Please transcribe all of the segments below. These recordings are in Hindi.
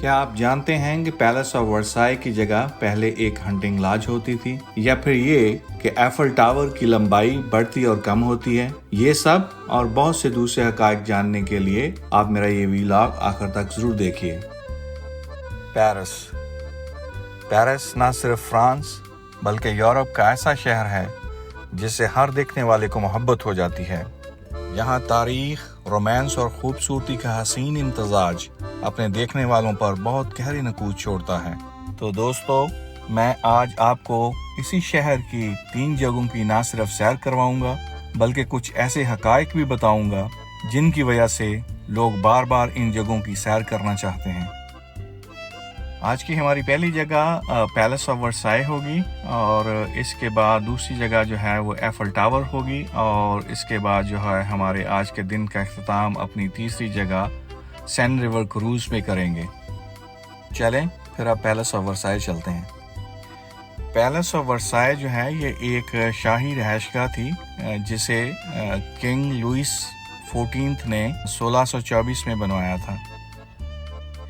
क्या आप जानते हैं कि पैलेस ऑफ वर्साई की जगह पहले एक हंटिंग लॉज होती थी, या फिर ये कि एफल टावर की लंबाई बढ़ती और कम होती है? ये सब और बहुत से दूसरे हकायक जानने के लिए आप मेरा ये व्लॉग आखिर तक जरूर देखिए। पेरिस न सिर्फ फ्रांस बल्कि यूरोप का ऐसा शहर है जिससे हर देखने वाले को मोहब्बत हो जाती है। यहाँ तारीख, रोमांस और खूबसूरती का हसीन इम्तजाज अपने देखने वालों पर बहुत गहरी नकूद छोड़ता है। तो दोस्तों, मैं आज आपको इसी शहर की 3 जगहों की ना सिर्फ सैर करवाऊंगा बल्कि कुछ ऐसे हकायक भी बताऊंगा जिनकी वजह से लोग बार बार इन जगहों की सैर करना चाहते हैं। आज की हमारी पहली जगह पैलेस ऑफ वर्साई होगी और इसके बाद दूसरी जगह जो है वो एफल टावर होगी और इसके बाद जो है हमारे आज के दिन का इख्तिताम अपनी तीसरी जगह सेन रिवर क्रूज में करेंगे। चलें फिर अब पैलेस ऑफ वर्साई चलते हैं। पैलेस ऑफ वर्साई जो है ये एक शाही रहायशगाह थी जिसे किंग लुइस 14 ने 1624 में बनवाया था।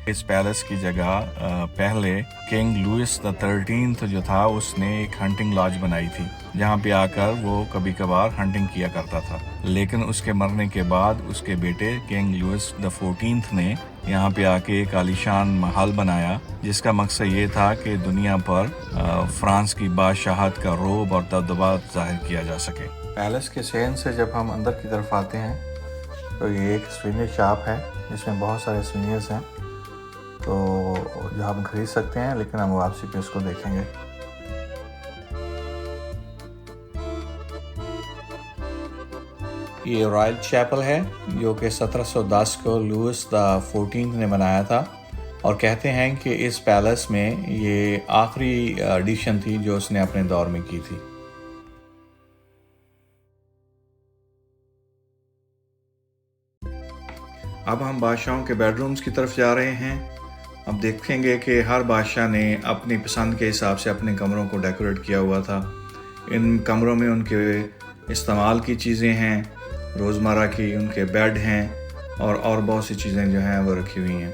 इस पैलेस की जगह पहले किंग लुइस द 13 जो था उसने एक हंटिंग लॉज बनाई थी जहाँ पे आकर वो कभी कभार हंटिंग किया करता था, लेकिन उसके मरने के बाद उसके बेटे किंग लुइस द 14 ने यहाँ पे आके एक आलीशान महल बनाया जिसका मकसद ये था कि दुनिया पर फ्रांस की बादशाहत का रोब और दबदबा जाहिर किया जा सके। पैलेस के सहन से जब हम अंदर की तरफ आते हैं तो ये एक स्वीनियर शॉप है जिसमें बहुत सारे स्वीनियर्स हैं तो जो हम खरीद सकते हैं, लेकिन हम वापसी पे इसको देखेंगे। ये रॉयल चैपल है जो कि 1710 को लुइस द 14 ने बनाया था और कहते हैं कि इस पैलेस में ये आखिरी एडिशन थी जो उसने अपने दौर में की थी। अब हम बादशाहों के बेडरूम्स की तरफ जा रहे हैं। अब देखेंगे कि हर बादशाह ने अपनी पसंद के हिसाब से अपने कमरों को डेकोरेट किया हुआ था। इन कमरों में उनके इस्तेमाल की चीज़ें हैं, रोज़मर्रा की, उनके बेड हैं और बहुत सी चीज़ें जो हैं वो रखी हुई हैं।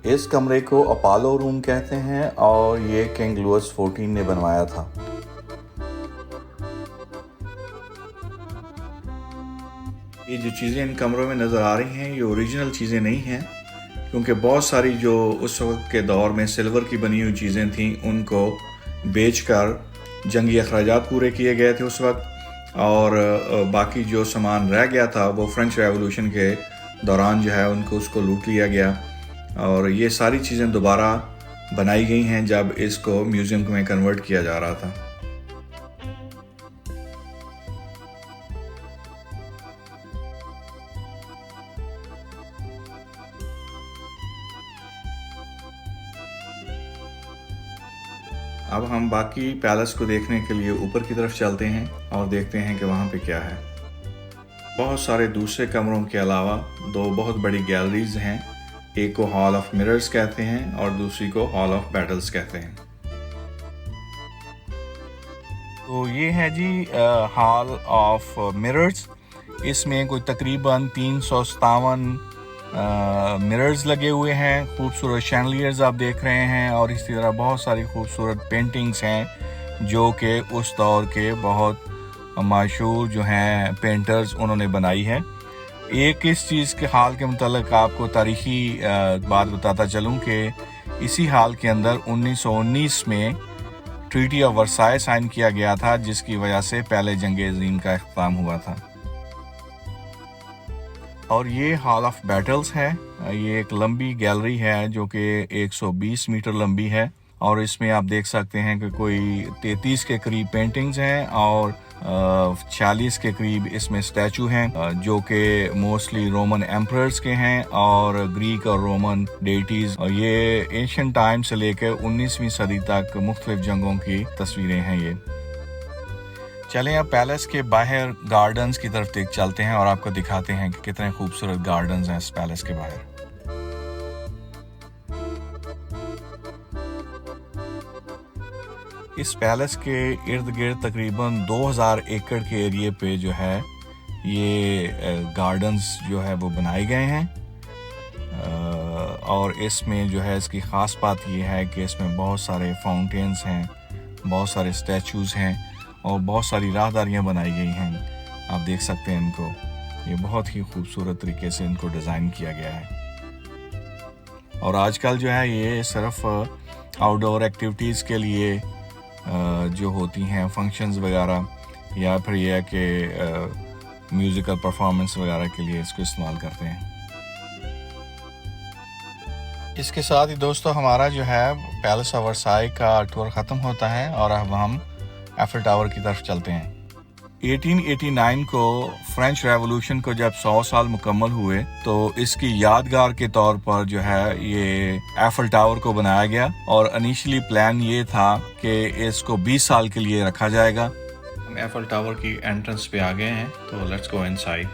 इस कमरे को अपोलो रूम कहते हैं और ये किंग लुइस 14 ने बनवाया था। ये जो चीज़ें इन कमरों में नज़र आ रही हैं ये ओरिजिनल चीज़ें नहीं हैं, क्योंकि बहुत सारी जो उस वक्त के दौर में सिल्वर की बनी हुई चीज़ें थीं उनको बेचकर जंगी अखराजात पूरे किए गए थे उस वक्त, और बाकी जो सामान रह गया था वो फ्रेंच रेवोल्यूशन के दौरान जो है उनको उसको लूट लिया गया और ये सारी चीज़ें दोबारा बनाई गई हैं जब इसको म्यूज़ियम में कन्वर्ट किया जा रहा था। अब हम बाकी पैलेस को देखने के लिए ऊपर की तरफ चलते हैं और देखते हैं कि वहाँ पे क्या है। बहुत सारे दूसरे कमरों के अलावा 2 बहुत बड़ी गैलरीज हैं। एक को हॉल ऑफ मिरर्स कहते हैं और दूसरी को हॉल ऑफ बैटल्स कहते हैं। तो ये है जी हॉल ऑफ मिरर्स। इसमें कोई तकरीबन 357 मिरर्स लगे हुए हैं, खूबसूरत शैंडलियर्स आप देख रहे हैं और इसी तरह बहुत सारी खूबसूरत पेंटिंग्स हैं जो कि उस दौर के बहुत मशहूर जो हैं पेंटर्स उन्होंने बनाई है। एक इस चीज़ के हाल के मुतालिक आपको तारीखी बात बताता चलूँ कि इसी हाल के अंदर 1919 में ट्रीटी ऑफ वर्साई साइन किया गया था जिसकी वजह से पहले जंग अज़ीम का इख्तिताम हुआ था। और ये हॉल ऑफ बैटल्स है। ये एक लंबी गैलरी है जो कि 120 मीटर लंबी है और इसमें आप देख सकते हैं कि कोई 33 के करीब पेंटिंग्स हैं और 46 के करीब इसमें स्टैचू हैं जो कि मोस्टली रोमन एम्परर्स के हैं और ग्रीक और रोमन डेटीज, और ये एशियन टाइम से लेकर 19वीं सदी तक मुख्तलिफ जंगों की तस्वीरें हैं। ये चलें अब पैलेस के बाहर गार्डन्स की तरफ चलते हैं और आपको दिखाते हैं कि कितने खूबसूरत गार्डन्स हैं इस पैलेस के बाहर। इस पैलेस के इर्द गिर्द तकरीबन 2000 एकड़ के एरिए पे जो है ये गार्डन्स जो है वो बनाए गए हैं। और इसमें जो है इसकी ख़ास बात ये है कि इसमें बहुत सारे फाउंटेन्स हैं, बहुत सारे स्टैचूज़ हैं और बहुत सारी राहदारियाँ बनाई गई हैं। आप देख सकते हैं इनको, ये बहुत ही खूबसूरत तरीके से इनको डिज़ाइन किया गया है। और आजकल जो है ये सिर्फ आउटडोर एक्टिविटीज़ के लिए जो होती हैं, फंक्शंस वगैरह, या फिर यह है कि म्यूज़िकल परफॉर्मेंस वगैरह के लिए इसको इस्तेमाल करते हैं। इसके साथ ही दोस्तों हमारा जो है पैलेस ऑफ वर्साई का टूर ख़त्म होता है और अब हम एफिल टावर की तरफ चलते हैं। 1889 को फ्रेंच रेवोल्यूशन को जब 100 साल मुकम्मल हुए तो इसकी यादगार के तौर पर जो है ये एफिल टावर को बनाया गया और इनिशियली प्लान ये था कि इसको 20 साल के लिए रखा जाएगा। हम एफिल टावर की एंट्रेंस पे आ गए हैं, तो लेट्स गो इनसाइड।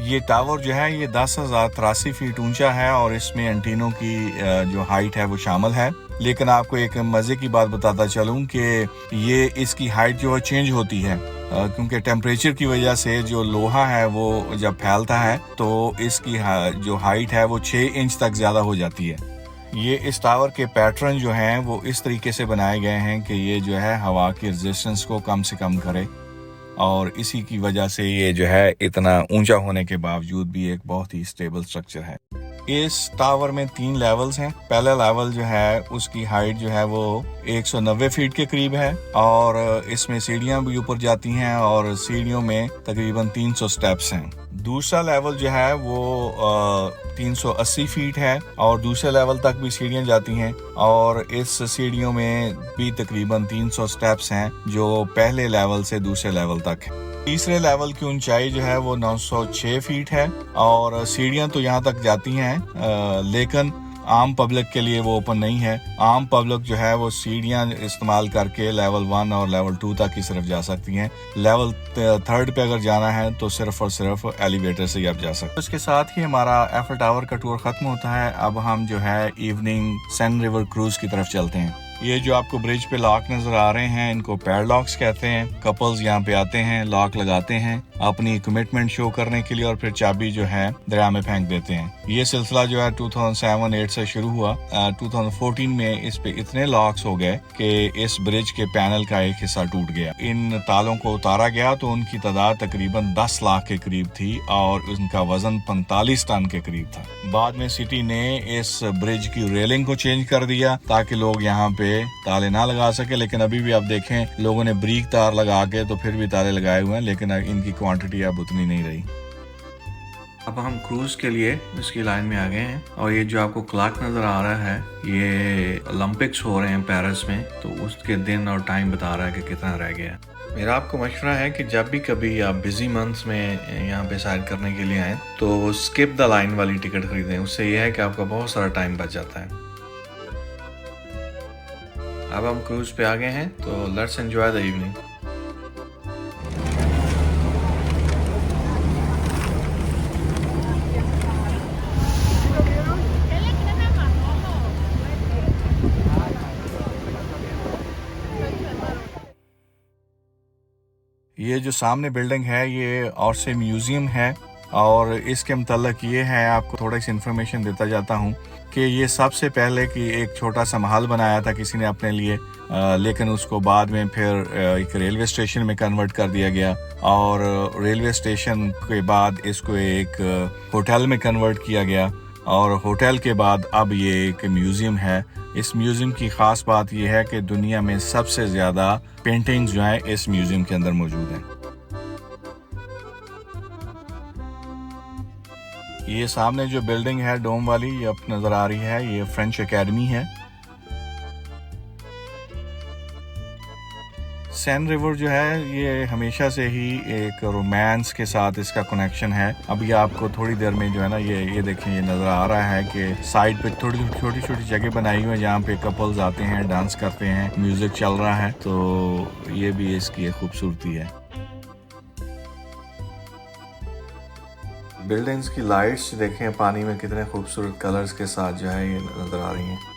ये टावर जो है ये 10,083 फीट ऊंचा है और इसमें एंटीनों की जो हाइट है वो शामिल है। लेकिन आपको एक मज़े की बात बताता चलूं कि ये इसकी हाइट जो है चेंज होती है क्योंकि टेम्परेचर की वजह से जो लोहा है वो जब फैलता है तो इसकी जो हाइट है वो 6 इंच तक ज़्यादा हो जाती है। ये इस टावर के पैटर्न जो हैं वो इस तरीके से बनाए गए हैं कि ये जो है हवा की रेजिस्टेंस को कम से कम करे और इसी की वजह से ये जो है इतना ऊंचा होने के बावजूद भी एक बहुत ही स्टेबल स्ट्रक्चर है। इस टावर में 3 लेवल्स हैं। पहला लेवल जो है उसकी हाइट जो है वो 190 फीट के करीब है और इसमें सीढ़ियां भी ऊपर जाती हैं और सीढ़ियों में तकरीबन 300 स्टेप्स हैं। दूसरा लेवल जो है वो 380 फीट है और दूसरे लेवल तक भी सीढ़ियां जाती हैं और इस सीढ़ियों में भी तकरीबन 300 स्टेप्स हैं जो पहले लेवल से दूसरे लेवल तक है। तीसरे लेवल की ऊंचाई जो है वो 906 फीट है और सीढ़ियां तो यहाँ तक जाती हैं लेकिन आम पब्लिक के लिए वो ओपन नहीं है। आम पब्लिक जो है वो सीढ़ियां इस्तेमाल करके लेवल 1 और लेवल 2 तक ही सिर्फ जा सकती हैं। लेवल 3 पे अगर जाना है तो सिर्फ और सिर्फ एलिवेटर से ही आप जा सकते हैं। उसके साथ ही हमारा एफिल टावर का टूर खत्म होता है। अब हम जो है इवनिंग सैंड रिवर क्रूज की तरफ चलते हैं। ये जो आपको ब्रिज पे लॉक नजर आ रहे हैं इनको पैडलॉक्स कहते हैं। कपल्स यहाँ पे आते हैं, लॉक लगाते हैं अपनी कमिटमेंट शो करने के लिए और फिर चाबी जो है दरिया में फेंक देते हैं। ये सिलसिला जो है 2007-8 से शुरू हुआ। 2014 में इस पे इतने लॉक्स हो गए कि इस ब्रिज के पैनल का एक हिस्सा टूट गया। इन तालों को उतारा गया तो उनकी तादाद तकरीबन 10 लाख के करीब थी और उनका वजन 45 टन के करीब था। बाद में सिटी ने इस ब्रिज की रेलिंग को चेंज कर दिया ताकि लोग यहाँ पे ताले ना लगा सके, लेकिन अभी भी आप देखें लोगों ने ब्रीक तार लगा के तो फिर भी ताले लगाए हुए हैं, लेकिन इनकी क्वांटिटी अब उतनी नहीं रही। अब हम क्रूज के लिए इसकी लाइन में आ गए हैं और ये जो आपको क्लॉक नजर आ रहा है ये ओलंपिक्स हो रहे हैं पेरिस में, तो उसके दिन और टाइम बता रहा है कि कितना रह गया। मेरा आपको मशवरा है कि जब भी कभी आप बिजी मंथ्स में यहाँ पे सैर करने के लिए आए तो स्किप द लाइन वाली टिकट खरीदें। उससे यह है कि आपका बहुत सारा टाइम बच जाता है। अब हम क्रूज पे आ गए हैं तो लेट्स एंजॉय द इवनिंग। ये जो सामने बिल्डिंग है ये ऑर्से म्यूजियम है और इसके मुताल्लिक ये है, आपको थोड़ी सी इन्फॉर्मेशन देता जाता हूँ कि ये सबसे पहले कि एक छोटा सा महल बनाया था किसी ने अपने लिए, लेकिन उसको बाद में फिर एक रेलवे स्टेशन में कन्वर्ट कर दिया गया और रेलवे स्टेशन के बाद इसको एक होटल में कन्वर्ट किया गया और होटल के बाद अब ये एक म्यूजियम है। इस म्यूजियम की खास बात यह है कि दुनिया में सबसे ज्यादा पेंटिंग्स जो हैं इस म्यूजियम के अंदर मौजूद हैं। ये सामने जो बिल्डिंग है डोम वाली ये अब नजर आ रही है, ये फ्रेंच एकेडमी है। सैन रिवर जो है ये हमेशा से ही एक रोमांस के साथ इसका कनेक्शन है। अभी आपको थोड़ी देर में जो है ना ये देखें, ये नज़र आ रहा है कि साइड पे थोड़ी छोटी छोटी जगह बनाई हुई है जहाँ पे कपल्स आते हैं, डांस करते हैं, म्यूजिक चल रहा है, तो ये भी इसकी एक खूबसूरती है। बिल्डिंग्स की लाइट्स देखें पानी में कितने खूबसूरत कलर्स के साथ जो है ये नज़र आ रही हैं।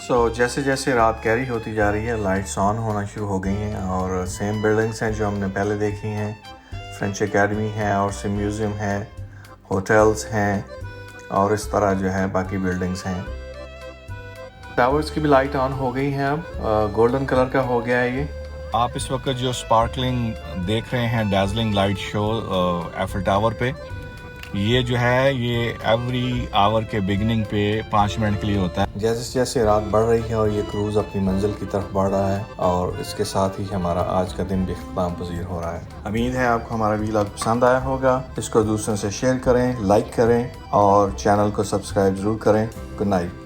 जैसे जैसे रात गहरी होती जा रही है, लाइट्स ऑन होना शुरू हो गई हैं और सेम बिल्डिंग्स हैं जो हमने पहले देखी हैं। फ्रेंच एकेडमी है और से म्यूज़ियम है, होटल्स हैं और इस तरह जो है बाकी बिल्डिंग्स हैं। टावर्स की भी लाइट ऑन हो गई हैं, अब गोल्डन कलर का हो गया है ये। आप इस वक्त जो स्पार्कलिंग देख रहे हैं डैज़लिंग लाइट शो एफिल टावर पे, ये जो है ये एवरी आवर के बिगिनिंग पे 5 मिनट के लिए होता है। जैसे जैसे रात बढ़ रही है और ये क्रूज़ अपनी मंजिल की तरफ बढ़ रहा है और इसके साथ ही हमारा आज का दिन भी इख्तिताम पजीर हो रहा है। उम्मीद है आपको हमारा वीलॉग पसंद आया होगा। इसको दूसरों से शेयर करें, लाइक करें और चैनल को सब्सक्राइब ज़रूर करें। Good night.